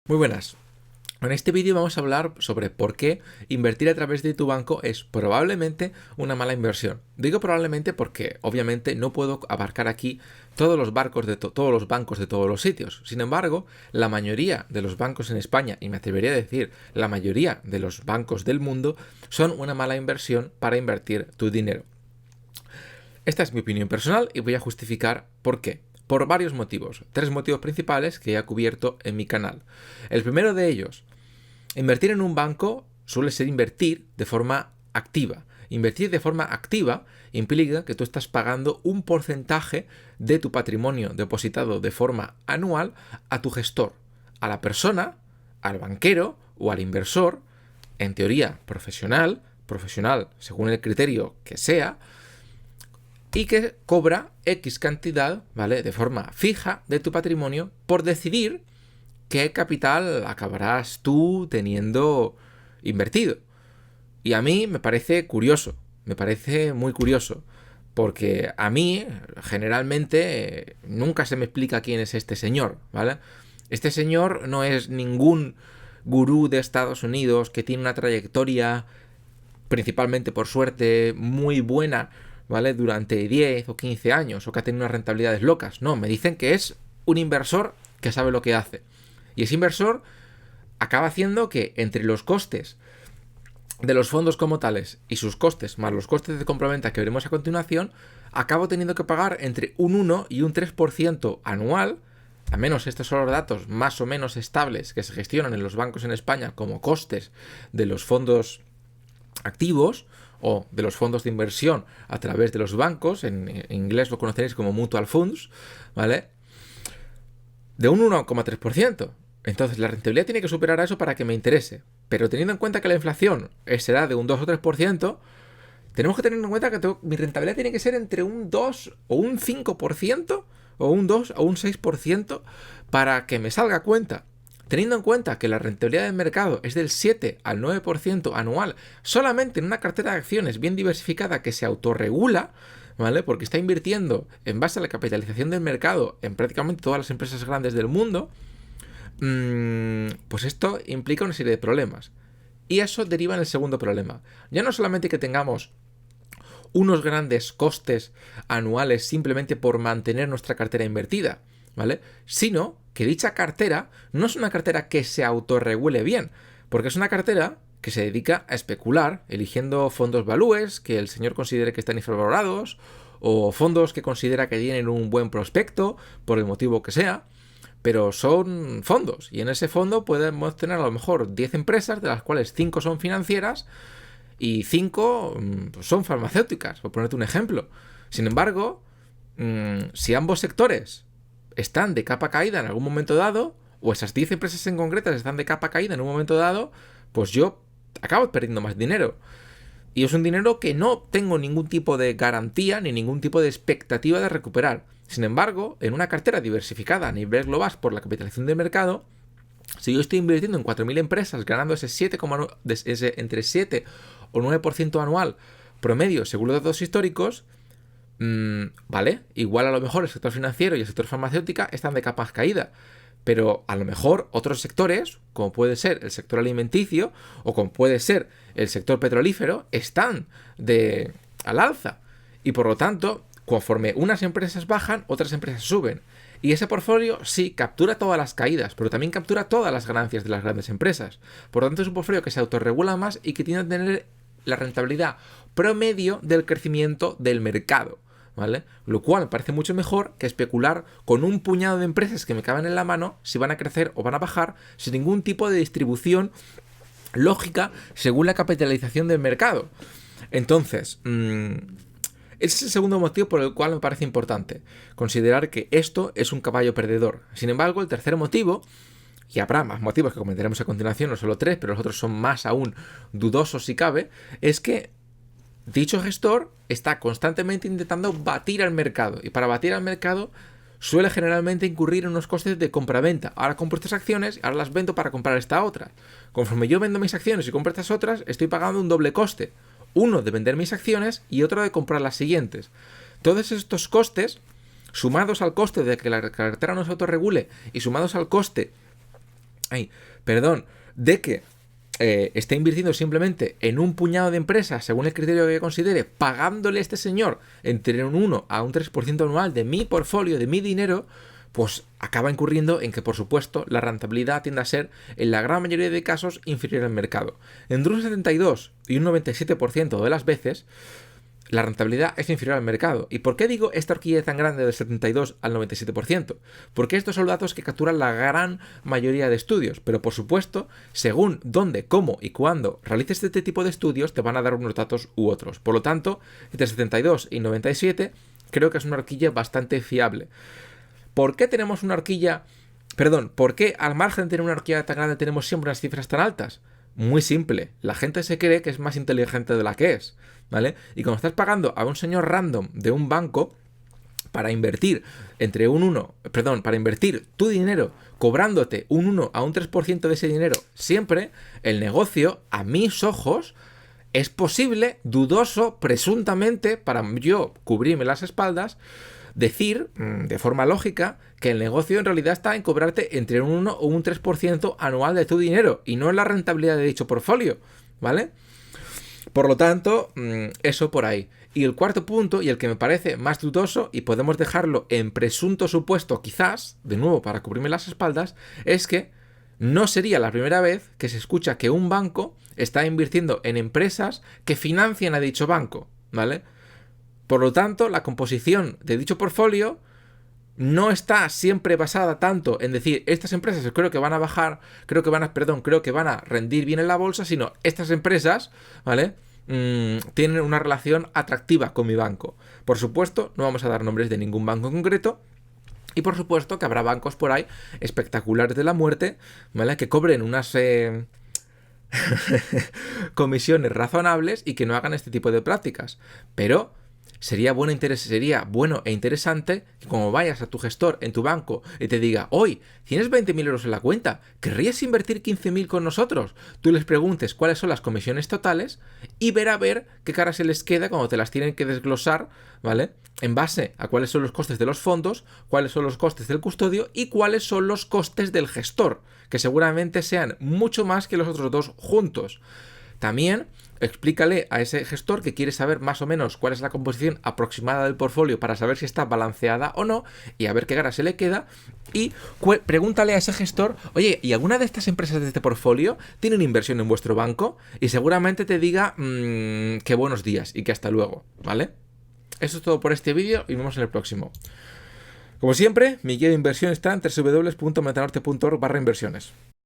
Muy buenas. En este vídeo vamos a hablar sobre por qué invertir a través de tu banco es probablemente una mala inversión. Digo probablemente porque obviamente no puedo abarcar aquí todos los bancos de todos los sitios. Sin embargo, la mayoría de los bancos en España, y me atrevería a decir la mayoría de los bancos del mundo, son una mala inversión para invertir tu dinero. Esta es mi opinión personal y voy a justificar por qué. Por varios motivos. 3 motivos principales que ya he cubierto en mi canal. El primero de ellos, invertir en un banco suele ser invertir de forma activa. Invertir de forma activa implica que tú estás pagando un porcentaje de tu patrimonio depositado de forma anual a tu gestor, a la persona, al banquero o al inversor, en teoría profesional según el criterio que sea, y que cobra X cantidad, ¿vale?, de forma fija de tu patrimonio por decidir qué capital acabarás tú teniendo invertido. Y a mí me parece curioso, me parece muy curioso, porque a mí generalmente nunca se me explica quién es este señor, ¿vale? Este señor no es ningún gurú de Estados Unidos que tiene una trayectoria, principalmente por suerte, muy buena, ¿vale?, durante 10 o 15 años, o que ha tenido unas rentabilidades locas. No, me dicen que es un inversor que sabe lo que hace. Y ese inversor acaba haciendo que entre los costes de los fondos como tales y sus costes, más los costes de compraventa que veremos a continuación, acabo teniendo que pagar entre un 1 y un 3% anual, al menos estos son los datos más o menos estables que se gestionan en los bancos en España como costes de los fondos activos o de los fondos de inversión a través de los bancos, en inglés lo conoceréis como mutual funds, ¿vale?, de un 1,3%. Entonces la rentabilidad tiene que superar a eso para que me interese. Pero teniendo en cuenta que la inflación será de un 2 o 3%, tenemos que tener en cuenta que mi rentabilidad tiene que ser entre un 2 o un 5%, o un 2 o un 6%, para que me salga a cuenta. Teniendo en cuenta que la rentabilidad del mercado es del 7 al 9% anual, solamente en una cartera de acciones bien diversificada que se autorregula, ¿vale?, porque está invirtiendo en base a la capitalización del mercado en prácticamente todas las empresas grandes del mundo, pues esto implica una serie de problemas. Y eso deriva en el segundo problema. Ya no solamente que tengamos unos grandes costes anuales simplemente por mantener nuestra cartera invertida, ¿vale?, sino que dicha cartera no es una cartera que se autorregule bien, porque es una cartera que se dedica a especular, eligiendo fondos valúes que el señor considere que están infravalorados, o fondos que considera que tienen un buen prospecto, por el motivo que sea, pero son fondos, y en ese fondo podemos tener a lo mejor 10 empresas, de las cuales 5 son financieras, y 5 son farmacéuticas, por ponerte un ejemplo. Sin embargo, si ambos sectores están de capa caída en algún momento dado, o esas 10 empresas en concreto están de capa caída en un momento dado, pues yo acabo perdiendo más dinero. Y es un dinero que no tengo ningún tipo de garantía ni ningún tipo de expectativa de recuperar. Sin embargo, en una cartera diversificada a nivel global por la capitalización del mercado, si yo estoy invirtiendo en 4.000 empresas ganando entre 7 o 9% anual promedio según los datos históricos, vale, igual a lo mejor el sector financiero y el sector farmacéutica están de capa caída, pero a lo mejor otros sectores, como puede ser el sector alimenticio o como puede ser el sector petrolífero, están al alza. Y por lo tanto, conforme unas empresas bajan, otras empresas suben. Y ese portfolio sí captura todas las caídas, pero también captura todas las ganancias de las grandes empresas. Por lo tanto, es un portfolio que se autorregula más y que tiene que tener la rentabilidad promedio del crecimiento del mercado, ¿vale? Lo cual me parece mucho mejor que especular con un puñado de empresas que me caben en la mano si van a crecer o van a bajar sin ningún tipo de distribución lógica según la capitalización del mercado. Entonces, ese es el segundo motivo por el cual me parece importante considerar que esto es un caballo perdedor. Sin embargo, el tercer motivo, y habrá más motivos que comentaremos a continuación, no solo 3, pero los otros son más aún dudosos si cabe, es que dicho gestor está constantemente intentando batir al mercado, y para batir al mercado suele generalmente incurrir en unos costes de compraventa. Ahora compro estas acciones, ahora las vendo para comprar esta otra. Conforme yo vendo mis acciones y compro estas otras, estoy pagando un doble coste. Uno de vender mis acciones y otro de comprar las siguientes. Todos estos costes, sumados al coste de que la cartera no se autorregule y sumados al coste ay, perdón, de que esté invirtiendo simplemente en un puñado de empresas, según el criterio que considere, pagándole a este señor entre un 1 a un 3% anual de mi portfolio, de mi dinero, pues acaba incurriendo en que, por supuesto, la rentabilidad tiende a ser, en la gran mayoría de casos, inferior al mercado. Entre un 72 y un 97% de las veces, la rentabilidad es inferior al mercado. ¿Y por qué digo esta horquilla tan grande del 72 al 97%? Porque estos son datos que capturan la gran mayoría de estudios, pero por supuesto, según dónde, cómo y cuándo realices este tipo de estudios, te van a dar unos datos u otros. Por lo tanto, entre 72 y 97 creo que es una horquilla bastante fiable. ¿Por qué tenemos una horquilla? Perdón, ¿por qué al margen de tener una horquilla tan grande tenemos siempre unas cifras tan altas? Muy simple, la gente se cree que es más inteligente de la que es, ¿vale? Y cuando estás pagando a un señor random de un banco para invertir para invertir tu dinero cobrándote un 1 a un 3% de ese dinero siempre, el negocio, a mis ojos, es posible, dudoso, presuntamente, para yo cubrirme las espaldas, decir, de forma lógica, que el negocio en realidad está en cobrarte entre un 1 o un 3% anual de tu dinero y no en la rentabilidad de dicho portfolio, ¿vale? Por lo tanto, eso por ahí. Y el cuarto punto, y el que me parece más dudoso, y podemos dejarlo en presunto supuesto quizás, de nuevo para cubrirme las espaldas, es que no sería la primera vez que se escucha que un banco está invirtiendo en empresas que financian a dicho banco, ¿vale? Por lo tanto, la composición de dicho portfolio no está siempre basada tanto en decir estas empresas creo que van a bajar, creo que van a rendir bien en la bolsa, sino estas empresas, ¿vale? Tienen una relación atractiva con mi banco. Por supuesto, no vamos a dar nombres de ningún banco en concreto. Y por supuesto que habrá bancos por ahí espectaculares de la muerte, ¿vale? Que cobren unas comisiones razonables y que no hagan este tipo de prácticas. Pero sería bueno e interesante que como vayas a tu gestor en tu banco y te diga, hoy tienes 20.000 euros en la cuenta, ¿querrías invertir 15.000 con nosotros? Tú les preguntes cuáles son las comisiones totales y ver a ver qué cara se les queda cuando te las tienen que desglosar, ¿vale? En base a cuáles son los costes de los fondos, cuáles son los costes del custodio y cuáles son los costes del gestor, que seguramente sean mucho más que los otros dos juntos. También explícale a ese gestor que quiere saber más o menos cuál es la composición aproximada del portfolio para saber si está balanceada o no y a ver qué gara se le queda. Y pregúntale a ese gestor, oye, ¿y alguna de estas empresas de este portfolio tienen inversión en vuestro banco? Y seguramente te diga que buenos días y que hasta luego, ¿vale? Eso es todo por este vídeo y nos vemos en el próximo. Como siempre, mi guía de inversión está en www.metanorte.org/inversiones.